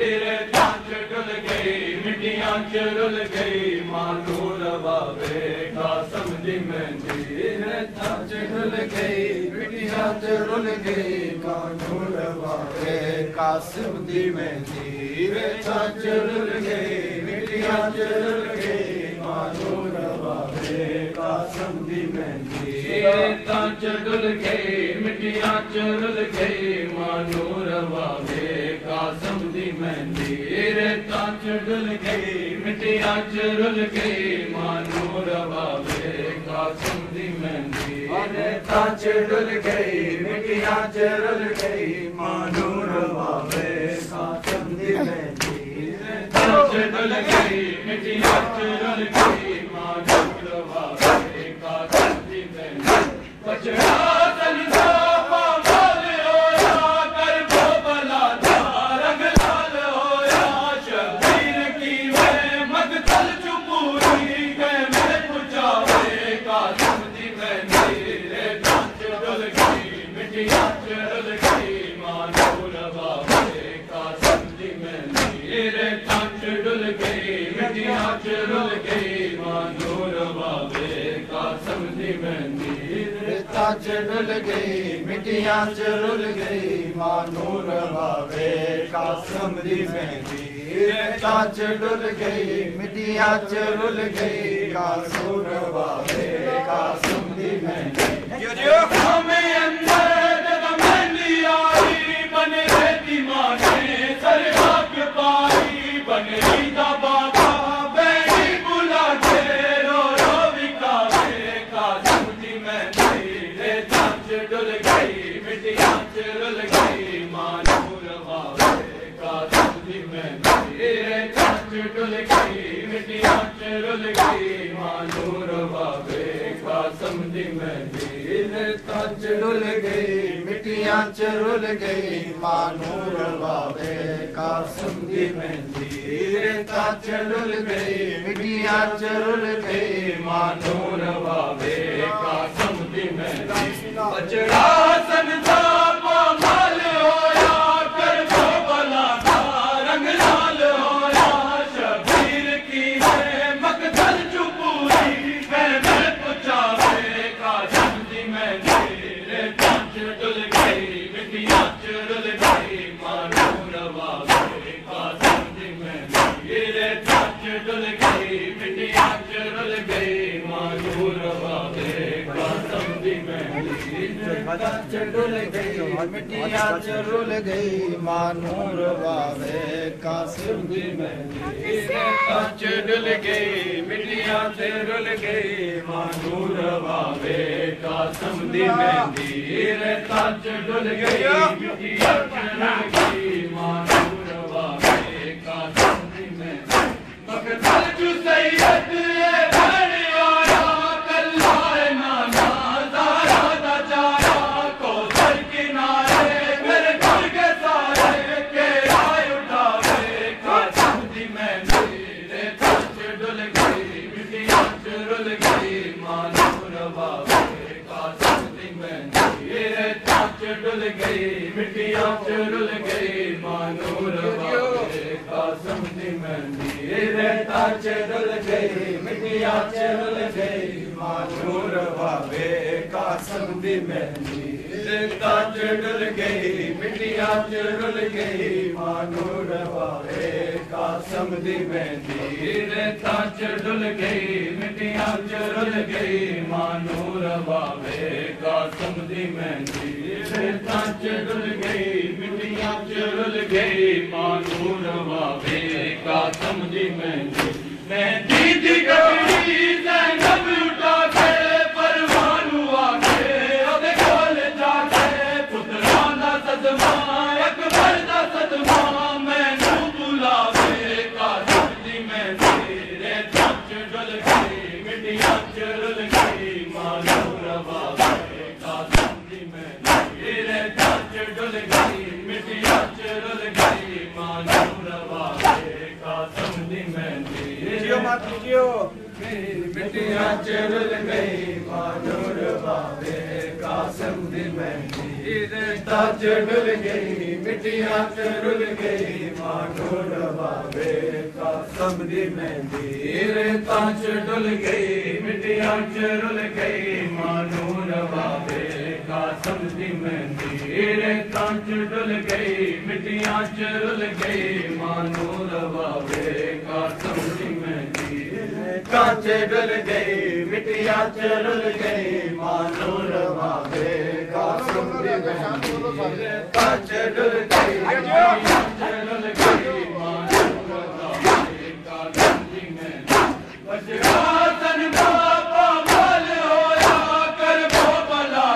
तेरे चांच डुल गई मिट्टियां चुरुल गई मानूर बाबे कासम दी मेहंदी तेरे चांच डुल गई मिट्टियां चुरुल गई मानूर बाबे कासम दी मेहंदी तेरे चांच डुल गई मिट्टियां चुरुल गई मानूर बाबे कासम दी मेहंदी तेरे चांच डुल गई मिट्टियां चुरुल गई मानूर बाबे कासम दी मेहंदी रे तांच डुल गई मिट्टियां चुरुल गई मानूर बाबे कासम दी मेहंदी रे तांच डुल गई मिट्टियां चुरुल गई मानूर बाबे कासम दी मेहंदी रे तांच डुल गई मिट्टियां चुरुल गई मानूर बाबे कासम दी मेहंदी बचड़ा तांच डुल गई मिट्टियां चुरुल गई मानूर बाबे कासम दी मेहंदी तांच डुल गई मिट्टियां चुरुल गई कासूर बाबे कासम दी मेहंदी हमें अंदर जब मेहंदी आई बन रहती माने सरगा के पाई बन रीदा बाबा बैठी बुला के रो रो विकावे कासम दी मेहंदी डुल गई मिट्टियां चुरुल गई मानूर बाबे कासम दी मेहंदी रे तांच डुल गई मिट्टियां चुरुल गई मानूर बाबे कासम दी मेहंदी रे तांच डुल गई मिट्टियां चुरुल गई मानूर बाबे कासम दी मेहंदी रे तांच डुल गई मिट्टियां चुरुल गई मानूर बाबे कासम दी मेहंदी बचड़ा संसा माल होया कर भला था रंग लाल होया शबीर की है मकदल चुपूरी मैं पुछावे कासम दी मेहंदी रे तांच डुल गई मिट्टियां चुरुल गई मानूर बाबे कासम दी मेहंदी रे तांच डुल गई मिट्टियां चुरुल गई मानूर बाबे कासम दी मेहंदी तांच डुल गई मिट्टियां चुरुल गई मानूर बाबे कासम दी मेहंदी तांच डुल गई मिट्टियां चुरुल गई मानूर बाबे कासम दी मेहंदी रे तांच डुल गई मिट्टियां चुरुल गई मानूर बाबे कासम दी मेहंदी मकदल चु सैयद डुल गई मिट्टियां चुरुल गई मानूर बाबे कासम दी मेहंदी रे तांच डुल गई मिट्टियां चुरुल गई मानूर बाबे कासम दी मेहंदी रे तांच डुल गई मिट्टियां चुरुल गई मानूर बाबे कासम दी मेहंदी रे तांच डुल गई मिट्टियां चुरुल गई मानूर बाबे कासम दी मेहंदी तांच डुल गई मिट्टियां चुरुल गई मानूर बाबे कासम दी मेहंदी मेहंदी दी गगड़ी ज़ैनब उठा के परवानू आके ओदे कोल जाके पुत्रां दा सदमा अकबर दा सदमा मैनू बुलावे कासम दी मेहंदी रे तांच डुल गई मिट्टियां चुरुल गई मानूर बाबे कासम दी मेहंदी रे तांच डुल गई मिट्टियां चुरुल गई मानूर बाबे कासम दी मेहंदी मिट्टियां चुरुल गई मानूर बाबे कासम दी मेहंदी ताज डुल गई मिट्टियां च रुल गई मानो रवावे कासम दी मेहंदी रेतां च डुल गई मिट्टियां च रुल गई मानो रवावे कासम दी मेहंदी रेतां च डुल गई मिट्टियां च रुल गई मानो रवावे कासम दी मेहंदी कांच डुल गई मिट्टियां च रुल गई मानो रवावे कासम दी मेहंदी कांच डुल गई मिट्टियां च रुल गई मानो रवावे कासम दी मेहंदी बजरातन बाबा माल होया कर वो भला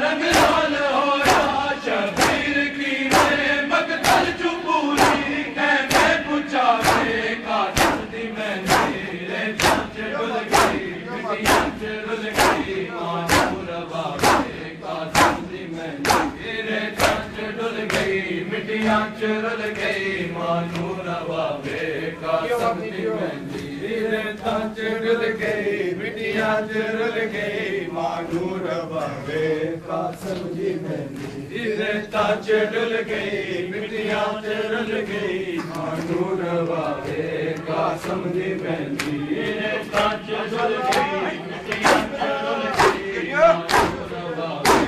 रंग लाल होया शबीर की ने मकतल चुपूरी कहने पुछावे कासम दी मेहंदी रेतां च डुल गई मिट्टियां च रुल गई मानो रवावे कासम दी मेहंदी रेतां च डुल गई मिट्टियां च रुल गई मानो रवावे कासम दी मेहंदी रेतां च डुल गई मिट्टियां च रुल गई मानो रवावे कासम दी मेहंदी रेतां च डुल गई मिट्टियां च रुल गई मानो रवावे कासम दी मेहंदी रेतां च डुल गई मिट्टियां च रुल गई मानो रवावे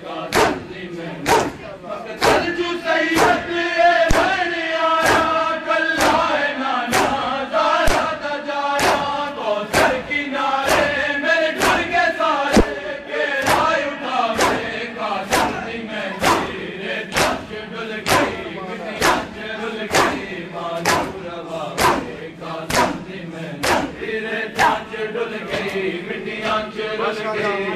कासम दी मेहंदी मकतल जू सैयद बन आया कल्ला है नाना ज़ारा दा जाया कौसर किनारे मेरे घर के सारे के राय उठावे कासम दी मेहंदी रेतां च डुल गई मिट्टियां च रुल गई मानो रवावे कासम दी मेहंदी रेतां च डुल गई मिट्टियां च रुल गई